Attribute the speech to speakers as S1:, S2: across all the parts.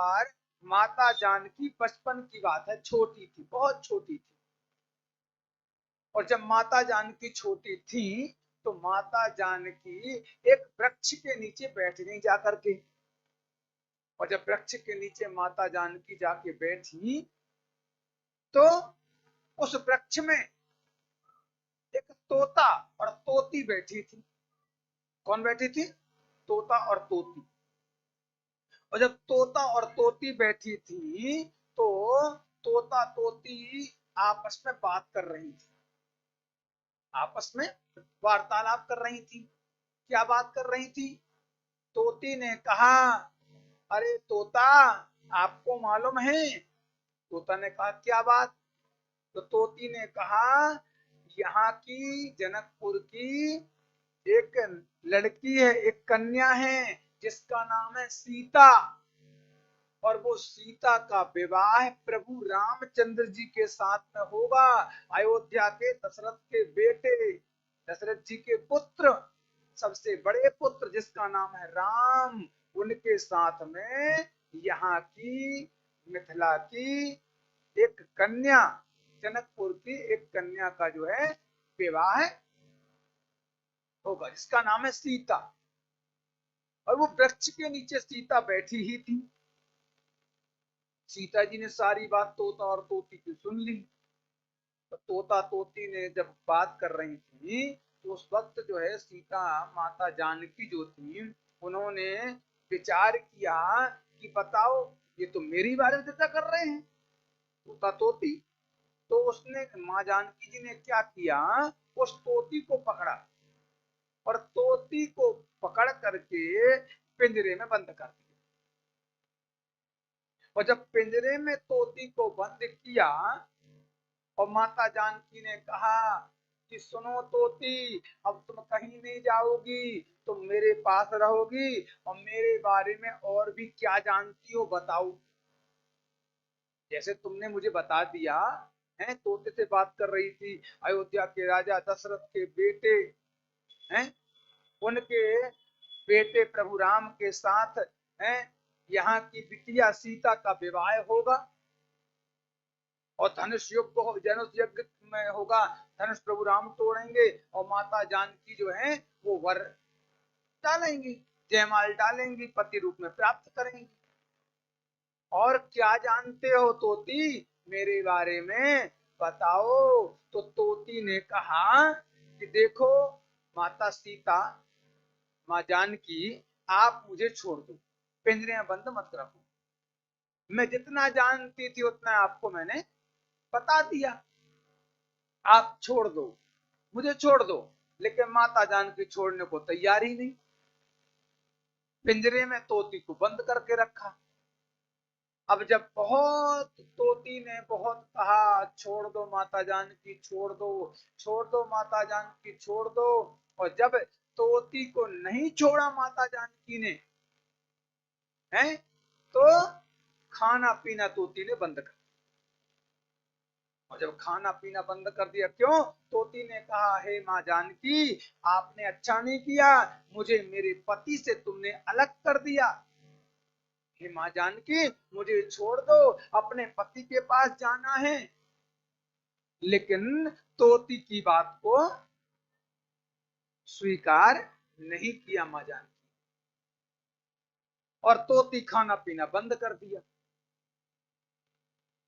S1: बार माता जानकी बचपन की बात है, छोटी थी, बहुत छोटी थी। और जब माता जानकी छोटी थी तो माता जानकी एक वृक्ष के नीचे बैठ गई जाकर के। और जब वृक्ष के नीचे माता जानकी जाके बैठी तो उस वृक्ष में एक तोता और तोती बैठी थी। कौन बैठी थी? तोता और तोती। और जब तोता और तोती बैठी थी तो तोता तोती आपस में बात कर रही थी, आपस में वार्तालाप कर रही थी। क्या बात कर रही थी? तोती ने कहा, अरे तोता, आपको मालूम है? तोता ने कहा, क्या बात? तो तोती ने कहा, यहाँ की जनकपुर की एक लड़की है, एक कन्या है, जिसका नाम है सीता। और वो सीता का विवाह प्रभु रामचंद्र जी के साथ में होगा। अयोध्या के दशरथ के बेटे, दशरथ जी के पुत्र, सबसे बड़े पुत्र जिसका नाम है राम, उनके साथ में यहाँ की मिथिला की एक कन्या, जनकपुर की एक कन्या का जो है विवाह होगा, जिसका नाम है सीता। और वो वृक्ष के नीचे सीता बैठी ही थी। सीता जी ने सारी बात तोता और तोती की सुन ली। तो तोता तोती ने जब बात कर रही थी तो उस वक्त जो है सीता माता जानकी जो थी, उन्होंने विचार किया कि बताओ, ये तो मेरी बारे में चर्चा कर रहे हैं, तोता तोती। तो उसने, माँ जानकी जी ने क्या किया, उस तोती को पकड़ा और तोती को पकड़ करके पिंजरे में बंद कर दिया। और जब पिंजरे में तोती को बंद किया और माता जानकी ने कहा कि सुनो तोती, अब तुम कहीं नहीं जाओगी, तुम मेरे पास रहोगी और मेरे बारे में और भी क्या जानती हो बताओ। जैसे तुमने मुझे बता दिया है, तोते से बात कर रही थी, अयोध्या के राजा दशरथ के बेटे हैं, उनके बेटे प्रभु राम के साथ हैं, यहाँ की बिटिया सीता का विवाह होगा और धनुष यज्ञ में होगा, धनुष प्रभु राम तोड़ेंगे और माता जानकी जो है वो वर डालेंगी, जयमाल डालेंगी, पति रूप में प्राप्त करेंगी। और क्या जानते हो तोती मेरे बारे में, बताओ। तो तोती ने कहा कि देखो माता सीता, माँ जानकी, आप मुझे छोड़ दो, पिंजरे में बंद मत रखो। मैं जितना जानती थी उतना आपको मैंने बता दिया, आप छोड़ दो, मुझे छोड़ दो। लेकिन माता जानकी छोड़ने को तैयार ही नहीं, पिंजरे में तोती को बंद करके रखा। अब जब बहुत तोती ने बहुत कहा, छोड़ दो माता जानकी, छोड़ दो, छोड़ दो माता जानकी, छोड़ दो, और जब तोती को नहीं छोड़ा माता जानकी ने, हैं, तो खाना पीना तोती ने बंद कर। और जब खाना पीना बंद कर दिया, क्यों? तोती ने कहा, हे माँ जानकी, आपने अच्छा नहीं किया, मुझे मेरे पति से तुमने अलग कर दिया। हे माँ जानकी, मुझे छोड़ दो, अपने पति के पास जाना है। लेकिन तोती की बात को स्वीकार नहीं किया माँ जानकी, और तोती खाना पीना बंद कर दिया।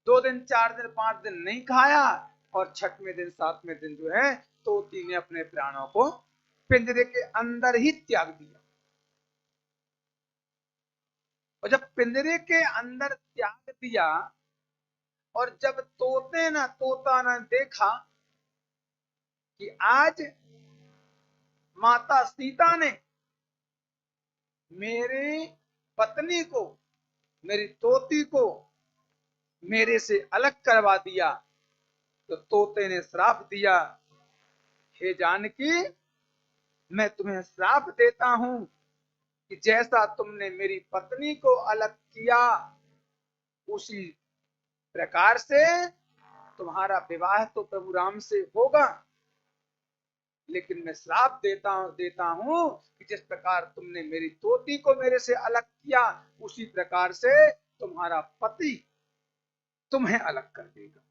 S1: 2 दिन 4 दिन 5 दिन नहीं खाया, और 6वें दिन 7वें दिन जो है तोती ने अपने प्राणों को पिंजरे के अंदर ही त्याग दिया। और जब पिंजरे के अंदर त्याग दिया, और जब तोता ने देखा कि आज माता सीता ने मेरी पत्नी को, मेरी तोती को मेरे से अलग करवा दिया, तो तोते ने श्राप दिया, हे जानकी, मैं तुम्हें श्राप देता हूं कि जैसा तुमने मेरी पत्नी को अलग किया, उसी प्रकार से तुम्हारा विवाह तो प्रभु राम से होगा। लेकिन मैं श्राप देता हूं कि जिस प्रकार तुमने मेरी तोती को मेरे से अलग किया, उसी प्रकार से तुम्हारा पति तुम्हें अलग कर देगा।